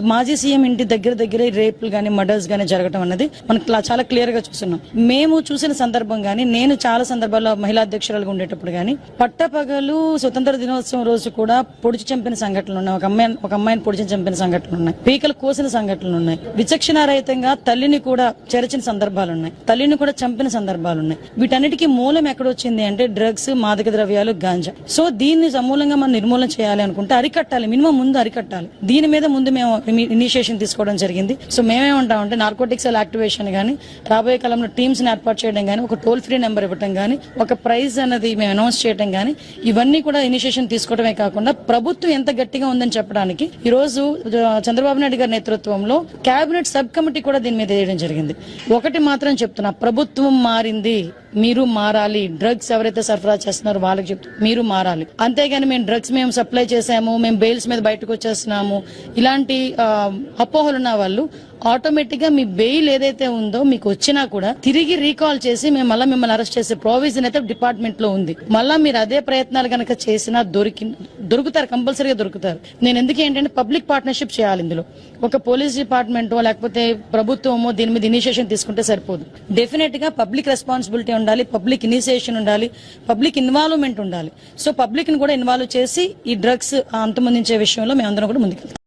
మాజీ సీఎం ఇంటి దగ్గరే రేపులు గానీ మర్డర్స్ గానీ జరగడం అన్నది మనకు చాలా క్లియర్ గా చూస్తున్నాం. మేము చూసిన సందర్భం గానీ, నేను చాలా సందర్భాల్లో మహిళా అధ్యక్షురాలుగా ఉండేటప్పుడు గానీ, పట్టపగలు స్వతంత్ర దినోత్సవం రోజు కూడా పొడిచి చంపిన సంఘటనలు ఉన్నాయి. ఒక అమ్మాయిని పొడిచి చంపిన సంఘటనలు ఉన్నాయి. పీకలు కోసిన సంఘటనలు ఉన్నాయి. విచక్షణారహితంగా తల్లిని కూడా చెరచిన సందర్భాలు ఉన్నాయి. తల్లిని కూడా చంపిన సందర్భాలు ఉన్నాయి. వీటన్నిటికీ మూలం ఎక్కడొచ్చింది అంటే డ్రగ్స్, మాదక ద్రవ్యాలు, గాంజా. సో దీన్ని సమూలంగా మనం నిర్మూలన చేయాలి అనుకుంటే అరికట్టాలి. మినిమం ముందు అరికట్టాలి. దీని మీద ముందు మేము ఇనిషియేషన్ తీసుకోవడం జరిగింది. సో మేమేమంటామంటే నార్కోటిక్స్ యాక్టివేషన్ గానీ, రాబోయే కాలంలో టీమ్స్ ని ఏర్పాటు చేయడం గానీ, ఒక టోల్ ఫ్రీ నెంబర్ ఇవ్వడం గానీ, ఒక ప్రైజ్ అనేది మేము అనౌన్స్ చేయడం గానీ, ఇవన్నీ కూడా ఇనిషియేషన్ తీసుకోవడమే కాకుండా ప్రభుత్వం ఎంత గట్టిగా ఉందని చెప్పడానికి ఈ రోజు చంద్రబాబు నాయుడు గారి నేతృత్వంలో కేబినెట్ సబ్ కమిటీ కూడా దీని మీద వేయడం జరిగింది. ఒకటి మాత్రం చెప్తున్నా, ప్రభుత్వం మారింది, మీరు మారాలి. డ్రగ్స్ ఎవరైతే సరఫరా చేస్తున్నారో వాళ్ళకి చెప్తూ మీరు మారాలి. అంతేగాని మేము సప్లై చేసాము, మేము బెయిల్స్ మీద బయటకు వచ్చేస్తున్నాము, ఇలాంటి అపోహలున్న వాళ్ళు ఆటోమేటిక్ గా మీ బెయిల్ ఏదైతే ఉందో మీకు వచ్చినా కూడా తిరిగి రీకాల్ చేసి మేము మళ్ళీ మిమ్మల్ని అరెస్ట్ చేసే ప్రొవిజన్ అయితే డిపార్ట్మెంట్ లో ఉంది. మళ్ళా మీరు అదే ప్రయత్నాలు కనుక చేసినా దొరుకుతారు, కంపల్సరీగా దొరుకుతారు. నేను ఎందుకు ఏంటంటే పబ్లిక్ పార్ట్నర్షిప్ చేయాలి. ఇందులో ఒక పోలీస్ డిపార్ట్మెంటో లేకపోతే ప్రభుత్వమో దీని మీద ఇనిషియేషన్ తీసుకుంటే సరిపోదు. డెఫినెట్ గా పబ్లిక్ రెస్పాన్సిబిలిటీ ఉండాలి, పబ్లిక్ ఇనిషియేషన్ ఉండాలి, పబ్లిక్ ఇన్వాల్వ్మెంట్ ఉండాలి. సో పబ్లిక్ ని కూడా ఇన్వాల్వ్ చేసి ఈ డ్రగ్స్ అంతమొందించే విషయంలో మేమందరం కూడా ముందుకెళ్తాం.